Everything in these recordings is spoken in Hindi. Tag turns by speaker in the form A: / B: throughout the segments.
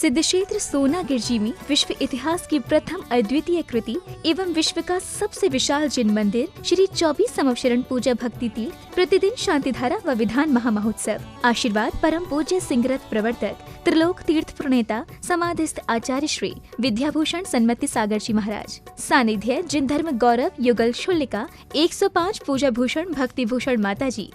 A: सिद्धक्षेत्र सोनागिरजी में विश्व इतिहास की प्रथम अद्वितीय कृति एवं विश्व का सबसे विशाल जिन मंदिर श्री 24 संवत्सरण पूजा भक्ति तीर्थ प्रतिदिन शांतिधारा व विधान महामहोत्सव। आशीर्वाद परम पूज्य सिंहरथ प्रवर्तक त्रिलोक तीर्थ प्रणेता समाधिस्थ आचार्य श्री विद्याभूषण सन्मति सागर जी महाराज। सानिध्य जिन धर्म गौरव युगल शुल्लिका 105 पूजा भूषण भक्ति भूषण माता जी।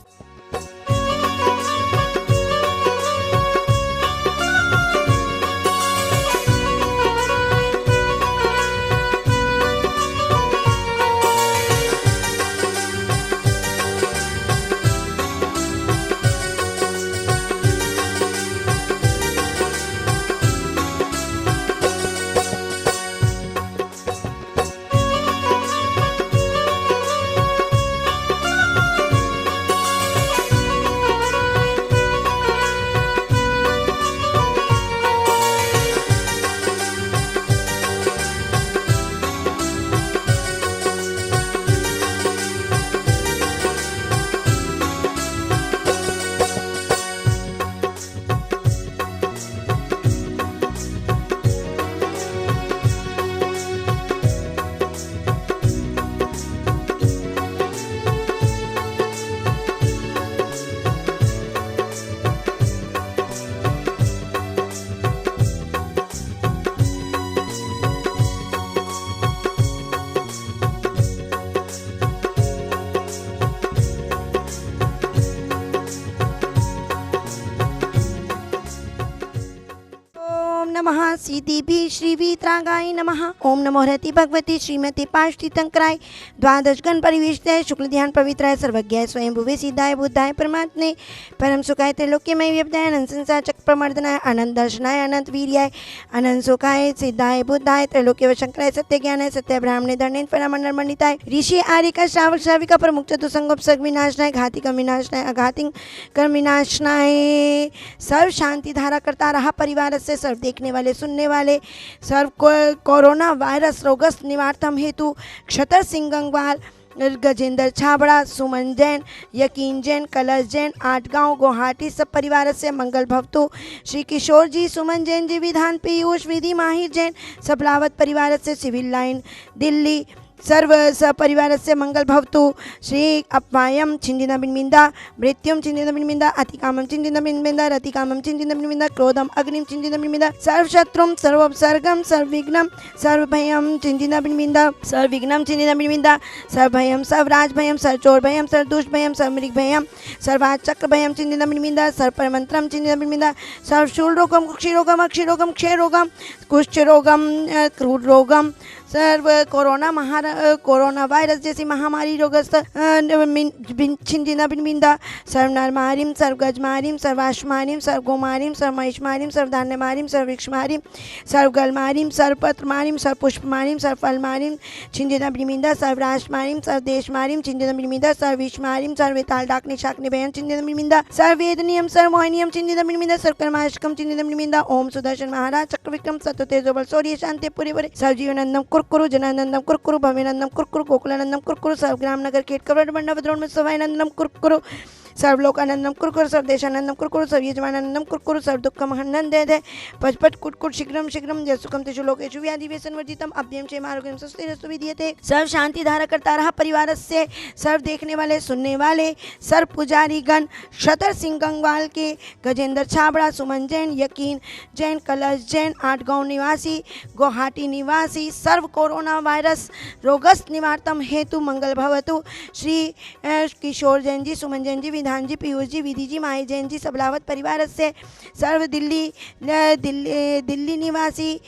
B: नमः सीतिभि श्रीवीतरागाय नमः। ओम नमो हरति भगवती श्रीमती पार्षदीतंकराय द्वादश गण परिवेशिताय शुक्ल ध्यान पवित्राय सर्वज्ञाय स्वयं भुवे सिद्धाय बुद्धाय परमात्मने परम सुखाय त्रैलोक्यमय व्यवदाय अनंत संसार चक्र प्रमर्दनाय अनंत दर्शनाय अनंत वीर्याय अनंत सुखाय सिद्धाय बुद्धाय त्रैलोक्य वशंकराय सत्य ज्ञानाय सत्य ब्राह्मणे धरणेन परमंडल मंडिताय ऋषि आर्यका श्रावक श्राविका प्रमुख चतुसंगोपसर्ग विनाशनाय घातिकम विनाशनाय अघातिक कर्म विनाशनाय सर्व शांति धारा करता रहा परिवार से सर्व देखने वाले सुनने वाले सर्व कोरोना वायरस रोगस्त निवारतम हेतु क्षतर सिंह गंगवाल गजेंद्र छाबड़ा सुमन जैन यकीन जैन कलश जैन आठगांव गुवाहाटी सब परिवार से मंगल भवतु। श्री किशोर जी सुमन जैन जी विधान पीयूष विधि माहिर जैन सबलावत परिवार से सिविल लाइन दिल्ली सर्व सपरिवार से मंगल भवतु। श्री अपवायम छिंदिना बिनबिंदा मृत्युम छिंदिना बिनबिंदा अतिकामम छिंदिना बिनबिंदा रतिकामम छिंदिना बिनबिंदा क्रोधम अग्निम छिंदिना बिनबिंदा सर्व शत्रुम सर्वोपसर्गम सर्वविघ्नम सर्वभयम छिंदिना बिनबिंदा सर्वविघ्नम छिंदिना बिनबिंदा सर्वभयम सर्वराज भयम सर्वचोर भयम सर्वदुष्ट भयम सर्वमृग भयम सर्वाचक्र भयम छिंदिना बिनबिंदा सर्वपरमंत्रम छिंदिना बिनबिंदा सर्वशूल रोगम कुक्षिरोगम अक्षिरोगम क्षय रोगम कुष्ठ रोगम क्रूर रोगम सर्व कोरोना वायरस जैसी महामारी रोगस्त छिंदिना बिनबिंदा सर्व नरमारिम सर्व गजमारिम सर्वाश्मारिम सर्व गोमारिम सर्व महिषमारिम सर्व धान्यमारिम सर्व वृक्षमारिम सर्व गलमारिम सर्व पत्रमारिम सर्व पुष्पमारिम सर्व फलमारिम छिंदिना बिनबिंदा सर्व राष्ट्रमारिम सर्व देशमारिम छिंदिना बिनबिंदा सर्व विषमारिम सर्व वेताल डाकनी शाकनी भयम छिंदिना बिनबिंदा सर्व वेदनियम सर्व मोहनियम छिंदिना बिनबिंदा सर्व कर्माशकम छिंदिना बिनबिंदा ओम सुदर्शन महाराज चक्र विक्रम सत्य तेजोबल शौर्य शांति पूरी पूरे सर्वजीवनंदम कुरकुरु जनानंदम कुरकुरु भवेनंदम कुरकुरु गोकुलानंदम कुरकुरु सर्वग्राम नगर केट कवड़ मंडप द्रोण में सवाईनंदम कुरकुरु सर्वलोकानंदम कुरकुरु सर्वदेशानंदम कुरकुरु सर्वयजमानंदम कुरकुरु सर्वदुःखम हन्नं दे पचपट कुटकुट शीघ्रम शीघ्रम जसुकम तेषु लोकेषु व्याधिवेशनवर्जितम अभ्यम क्षेम आरोग्यम स्वस्तिरस्तु विधीयते। सर्व शांति धारा करता रहा परिवार से सर्व देखने वाले सुनने वाले सर्व पुजारी गण क्षतर सिंह गंगवाल के गजेंद्र छाबड़ा सुमन जैन यकीन जैन कलश जैन आठगांव निवासी गुवाहाटी निवासी सर्व कोरोना वायरस रोगस्त निवारतम हेतु मंगल भवतु। श्री किशोर जैन जी सुमन जैन जी विधान जी पीयूष जी विधि जी माही जैन जी सबलावत परिवार से सर्व दिल्ली निवासी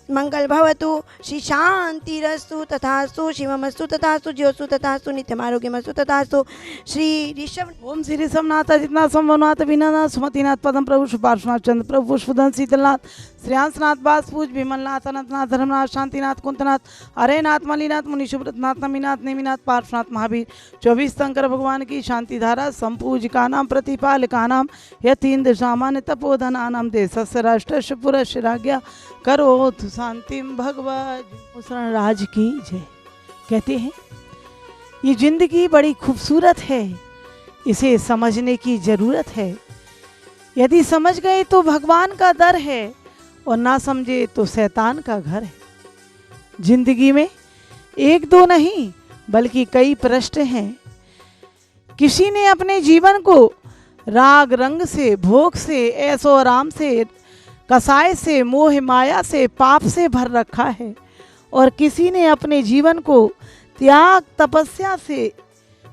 B: मंगल भवतु। श्री शांतिरस्तु तथास्तु शिवमस्तु तथास्तु ज्योस्तु तथास्तु नित्यमारोग्यमस्तु तथास्तु। श्री ऋषभ
C: ओम श्री ऋषभनाथ अजितनाथ संभवनाथ विनानाथ सुमतिनाथ पदम प्रभु सुपार्श्वनाथ चंद्र प्रभु पुष्पधन शीतलनाथ श्रेयांसनाथ बासपूज विमलनाथ अनंतनाथ धर्मनाथ शांतिनाथ कुंतनाथ अरेनाथ मलिनाथ मुनिशुभ्रतनाथ नमीनाथ नेमिनाथ पार्श्वनाथ महावीर 24 शंकर भगवान की शांति धारा संपूजिका नाम प्रतिपालिका नाम यतीन्द्र सामान्य तपोधना नाम देशस्य राष्ट्रस्य पुरस्य राज्ञा करोतु शांतिम भगवत राज की जय। कहते हैं ये जिंदगी बड़ी खूबसूरत है, इसे समझने की जरूरत है। यदि समझ गए तो भगवान का दर है, और ना समझे तो शैतान का घर है। जिंदगी में एक दो नहीं बल्कि कई प्रश्न हैं। किसी ने अपने जीवन को राग रंग से, भोग से, ऐशो आराम से, कसाय से, मोह माया से, पाप से भर रखा है और किसी ने अपने जीवन को त्याग तपस्या से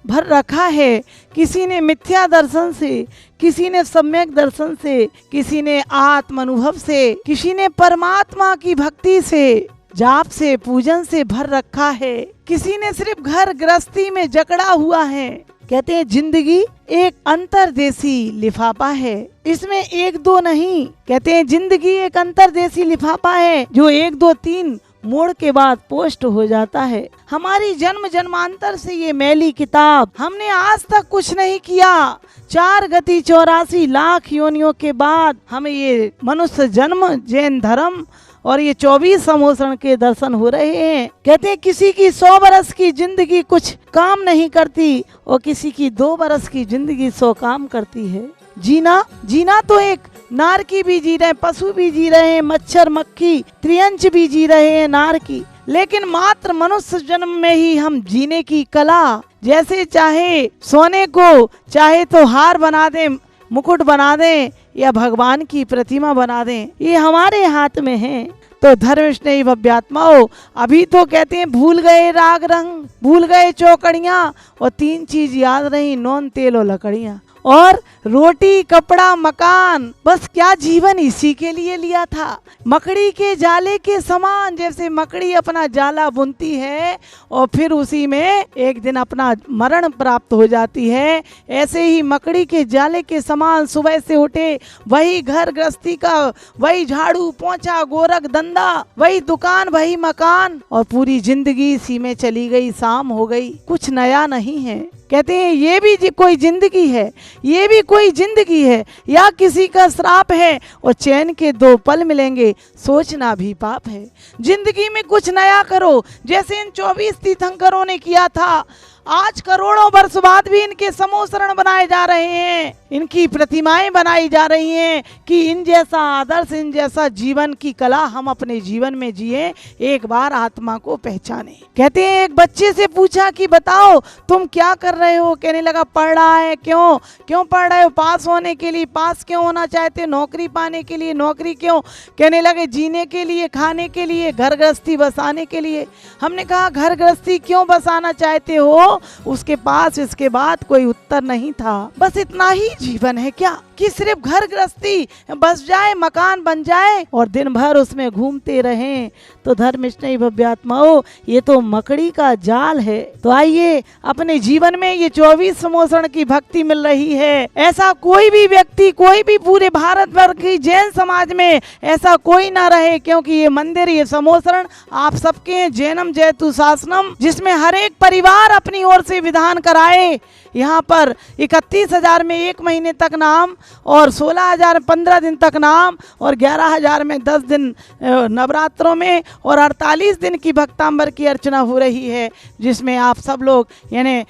C: भर रखा है। किसी ने मिथ्या दर्शन से, किसी ने सम्यक दर्शन से, किसी ने आत्म अनुभव से, किसी ने परमात्मा की भक्ति से, जाप से, पूजन से भर रखा है। किसी ने सिर्फ घर गृहस्थी में जकड़ा हुआ है। कहते हैं जिंदगी एक अंतरदेशी लिफाफा है, इसमें एक दो नहीं। कहते हैं जिंदगी एक अंतरदेशी लिफाफा है जो 1 2 3 मोड़ के बाद पोस्ट हो जाता है। हमारी जन्म जन्मांतर से ये मैली किताब, हमने आज तक कुछ नहीं किया। 4 गति 84 लाख योनियों के बाद हमें ये मनुष्य जन्म, जैन धर्म और ये 24 समोसरण के दर्शन हो रहे हैं। कहते हैं किसी की 100 बरस की जिंदगी कुछ काम नहीं करती और किसी की 2 बरस की जिंदगी 100 काम करती है। जीना तो एक नारकी भी जी रहे हैं, पशु भी जी रहे हैं, मच्छर मक्खी त्रियंच भी जी रहे हैं नारकी, लेकिन मात्र मनुष्य जन्म में ही हम जीने की कला, जैसे चाहे सोने को चाहे तो हार बना दें, मुकुट बना दें या भगवान की प्रतिमा बना दें, ये हमारे हाथ में है। तो धर्मस्नेही भव्यात्माओं, अभी तो कहते हैं भूल गए राग रंग, भूल गए चौकड़ियाँ और 3 चीज याद रही, नून तेल और लकड़ियाँ और रोटी कपड़ा मकान। बस क्या जीवन इसी के लिए लिया था। मकड़ी के जाले के समान, जैसे मकड़ी अपना जाला बुनती है और फिर उसी में एक दिन अपना मरण प्राप्त हो जाती है, ऐसे ही मकड़ी के जाले के समान सुबह से उठे वही घर गृहस्थी का, वही झाड़ू पोंछा गोरख धंधा, वही दुकान वही मकान और पूरी जिंदगी इसी में चली गई, शाम हो गई, कुछ नया नहीं है। कहते हैं ये भी कोई जिंदगी है, ये भी कोई जिंदगी है या किसी का श्राप है और चैन के 2 पल मिलेंगे, सोचना भी पाप है। जिंदगी में कुछ नया करो, जैसे इन 24 तीर्थंकरों ने किया था। आज करोड़ों वर्ष बाद भी इनके समोसरण बनाए जा रहे हैं, इनकी प्रतिमाएं बनाई जा रही हैं कि इन जैसा आदर्श, इन जैसा जीवन की कला हम अपने जीवन में जिए, एक बार आत्मा को पहचाने। कहते हैं एक बच्चे से पूछा कि बताओ तुम क्या कर रहे हो, कहने लगा पढ़ रहा है। क्यों पढ़ रहे हो? पास होने के लिए। पास क्यों होना चाहते? नौकरी पाने के लिए। नौकरी क्यों? कहने लगे जीने के लिए, खाने के लिए, घर गृहस्थी बसाने के लिए। हमने कहा घर गृहस्थी क्यों बसाना चाहते हो? उसके पास इसके बाद कोई उत्तर नहीं था। बस इतना ही जीवन है क्या कि सिर्फ घर गृहस्थी बस जाए, मकान बन जाए और दिन भर उसमें घूमते रहें? तो धर्मस्नेही भव्यात्माओं, ये तो मकड़ी का जाल है। तो आइए अपने जीवन में ये 24 समोसरण की भक्ति मिल रही है। ऐसा कोई भी व्यक्ति, कोई भी पूरे भारत भर की जैन समाज में ऐसा कोई ना रहे, क्योंकि ये मंदिर, ये समोसरण आप सबके हैं। जैनम जयतु शासनम, जिसमें हर एक परिवार अपनी ओर से विधान कराए। यहाँ पर 31,000 में 1 महीने तक नाम और 16,000 15 दिन तक नाम और 11,000 में 10 दिन नवरात्रों में और 48 दिन की भक्तांबर की अर्चना हो रही है, जिसमें आप सब लोग यानी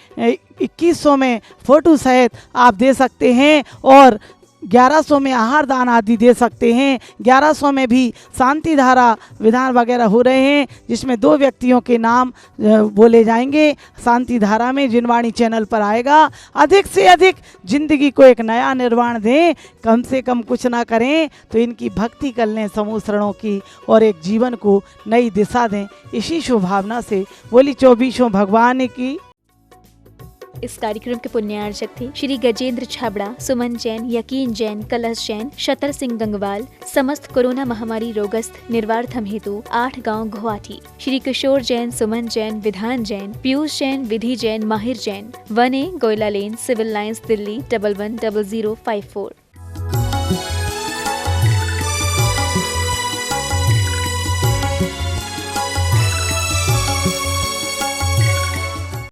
C: 2100 में फोटो सहित आप दे सकते हैं और 1100 में आहार दान आदि दे सकते हैं। 1100 में भी शांति धारा विधान वगैरह हो रहे हैं, जिसमें 2 व्यक्तियों के नाम बोले जाएंगे शांति धारा में, जिनवाणी चैनल पर आएगा। अधिक से अधिक जिंदगी को एक नया निर्माण दें, कम से कम कुछ ना करें तो इनकी भक्ति कर लें समोसरणों की और एक जीवन को नई दिशा दें। इसी शुभ भावना से बोली 24 भगवान की।
A: इस कार्यक्रम के पुण्यार्चक थे श्री गजेंद्र छाबड़ा, सुमन जैन, यकीन जैन, कलश जैन, शतर सिंह गंगवाल। समस्त कोरोना महामारी रोगस्त निर्वार्थम हेतु 8 गांव गुवाहाटी। श्री किशोर जैन, सुमन जैन, विधान जैन, पीयूष जैन, विधि जैन, माहिर जैन। 1A गोयला लेन, सिविल लाइंस, दिल्ली 110054।